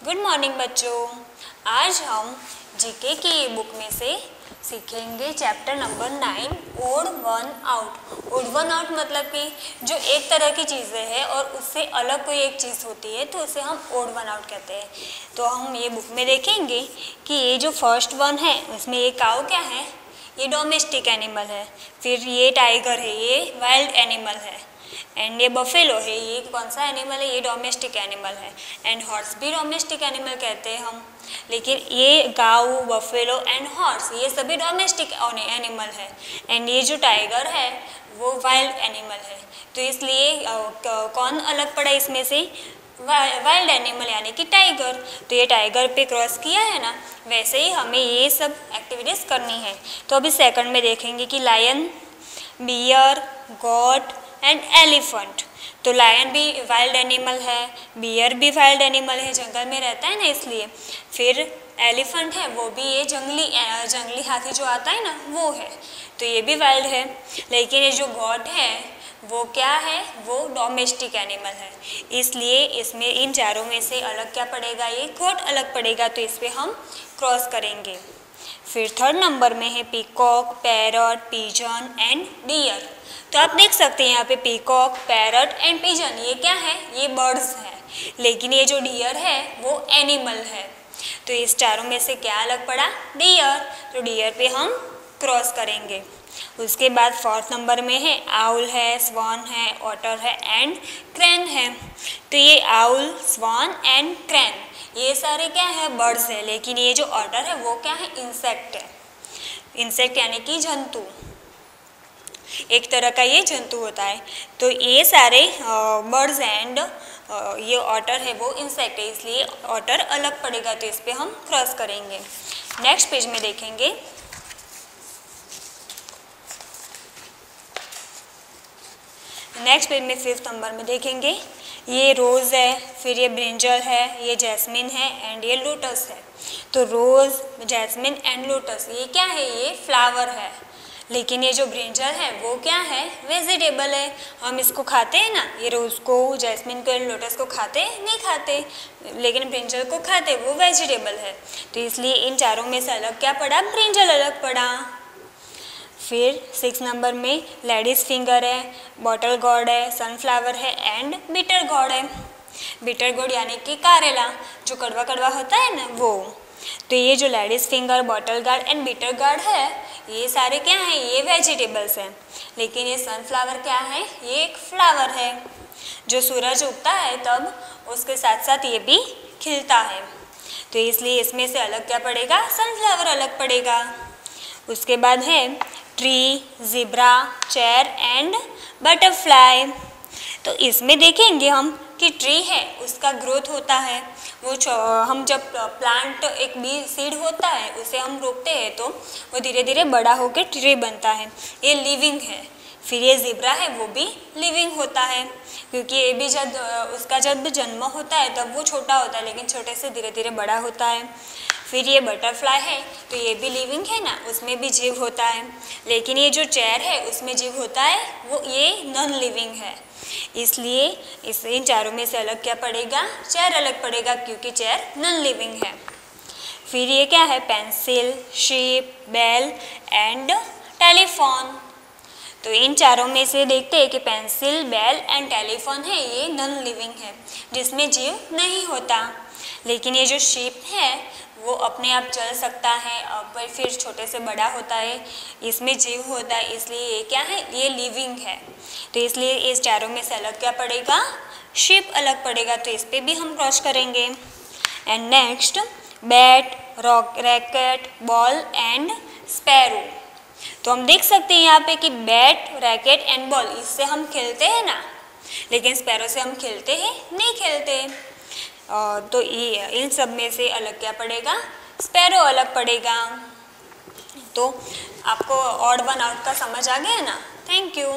Good morning बच्चों। आज हम जीके की ये बुक में से सीखेंगे chapter number 9 odd one out. Odd one out मतलब कि जो एक तरह की चीज़ें हैं और उससे अलग कोई एक चीज़ होती है तो उसे हम ओड वन आउट कहते हैं। तो हम ये बुक में देखेंगे कि ये जो फर्स्ट वन है उसमें ये काऊ क्या है, ये डोमेस्टिक एनिमल है। फिर ये टाइगर है, ये वाइल्ड एनिमल है। एंड ये बफेलो है, ये कौन सा एनिमल है, ये डोमेस्टिक एनिमल है। एंड हॉर्स भी डोमेस्टिक एनिमल कहते हैं हम, लेकिन ये गाऊ, बफेलो एंड हॉर्स ये सभी डोमेस्टिक एनिमल है। एंड ये जो टाइगर है वो वाइल्ड एनिमल है। तो इसलिए कौन अलग पड़ा इसमें से, वाइल्ड एनिमल यानी कि टाइगर। तो ये टाइगर पे क्रॉस किया है ना, वैसे ही हमें ये सब एक्टिविटीज़ करनी है। तो अभी सेकंड में देखेंगे कि lion, bear, goat and elephant. तो लायन भी वाइल्ड एनिमल है, बियर भी वाइल्ड एनिमल है, जंगल में रहता है ना इसलिए। फिर एलिफेंट है, वो भी ये जंगली हाथी जो आता है ना वो है, तो ये भी वाइल्ड है। लेकिन ये जो गॉट है वो क्या है, वो डोमेस्टिक एनिमल है। इसलिए इसमें इन चारों में से अलग क्या पड़ेगा, ये गॉट अलग पड़ेगा, तो इस पर हम क्रॉस करेंगे। फिर थर्ड नंबर में है peacock, parrot, pigeon and deer. तो आप देख सकते हैं यहाँ पे पीकॉक, पैरट एंड पिजन ये क्या है, ये बर्ड्स हैं। लेकिन ये जो डियर है वो एनिमल है। तो इस चारों में से क्या अलग पड़ा, डियर। तो डियर पे हम क्रॉस करेंगे। उसके बाद फोर्थ नंबर में है आउल है, स्वान है, ऑटर है एंड क्रैन है। तो ये आउल, स्वान एंड क्रैन ये सारे क्या है, बर्ड्स है। लेकिन ये जो ऑटर है वो क्या है, इंसेक्ट है। इंसेक्ट यानी कि जंतु, एक तरह का ये जंतु होता है। तो ये सारे बर्ड्स एंड ये ऑटर है वो इंसेक्ट है, इसलिए ऑटर अलग पड़ेगा, तो इस पर हम क्रॉस करेंगे। नेक्स्ट पेज में देखेंगे नेक्स्ट पेज में फिफ्थ नंबर में देखेंगे ये रोज़ है, फिर ये ब्रिंजल है, ये जैस्मिन है एंड ये लोटस है। तो रोज़, जैस्मिन एंड लोटस ये क्या है, ये फ्लावर है। लेकिन ये जो ब्रिंजल है वो क्या है, वेजिटेबल है। हम इसको खाते हैं ना, ये रोज़ को, जैस्मिन को एंड लोटस को खाते नहीं खाते, लेकिन ब्रिंजल को खाते, वो वेजिटेबल है। तो इसलिए इन चारों में से अलग क्या पड़ा, ब्रिंजल अलग पड़ा। फिर 6 नंबर में लेडीज फिंगर है, बॉटल गॉर्ड है, सनफ्लावर है एंड बिटर गॉर्ड है। बिटर गॉर्ड यानी कि कारेला, जो कड़वा कड़वा होता है ना वो। तो ये जो ladies finger, bottle gourd and bitter gourd है ये सारे क्या हैं, ये वेजिटेबल्स हैं। लेकिन ये सनफ्लावर क्या है, ये एक फ्लावर है। जो सूरज उगता है तब उसके साथ साथ ये भी खिलता है, तो इसलिए इसमें से अलग क्या पड़ेगा, सनफ्लावर अलग पड़ेगा। उसके बाद है tree, zebra, chair and butterfly. तो इसमें देखेंगे हम कि ट्री है उसका ग्रोथ होता है, वो हम जब प्लांट एक बी सीड होता है उसे हम रोपते हैं तो वो धीरे धीरे बड़ा होकर ट्री बनता है, ये लिविंग है। फिर ये ज़ेब्रा है वो भी लिविंग होता है, क्योंकि ये भी जब उसका जब जन्म होता है तब वो छोटा होता है, लेकिन छोटे से धीरे धीरे बड़ा होता है। फिर ये बटरफ्लाई है तो ये भी लिविंग है ना, उसमें भी जीव होता है। लेकिन ये जो चेयर है उसमें जीव होता है, वो ये नॉन लिविंग है। इसलिए इन चारों में से अलग क्या पड़ेगा, चेयर अलग पड़ेगा, क्योंकि चेयर नॉन लिविंग है। फिर ये क्या है, pencil, sheep, bell and telephone. तो इन चारों में से देखते हैं कि पेंसिल, बेल एंड टेलीफोन है ये नॉन लिविंग है, जिसमें जीव नहीं होता। लेकिन ये जो शीप है वो अपने आप चल सकता है और फिर छोटे से बड़ा होता है, इसमें जीव होता है, इसलिए ये क्या है, ये लिविंग है। तो इसलिए इस चारों में से अलग क्या पड़ेगा, शीप अलग पड़ेगा, तो इस पर भी हम क्रॉस करेंगे। And next bat, racket, ball and sparrow. तो हम देख सकते हैं यहाँ पे कि बैट, रैकेट एंड बॉल इससे हम खेलते हैं ना, लेकिन स्पैरो से हम खेलते हैं नहीं खेलते। तो ये इन सब में से अलग क्या पड़ेगा, स्पैरो अलग पड़ेगा। तो आपको ऑड वन आउट का समझ आ गया ना। Thank you.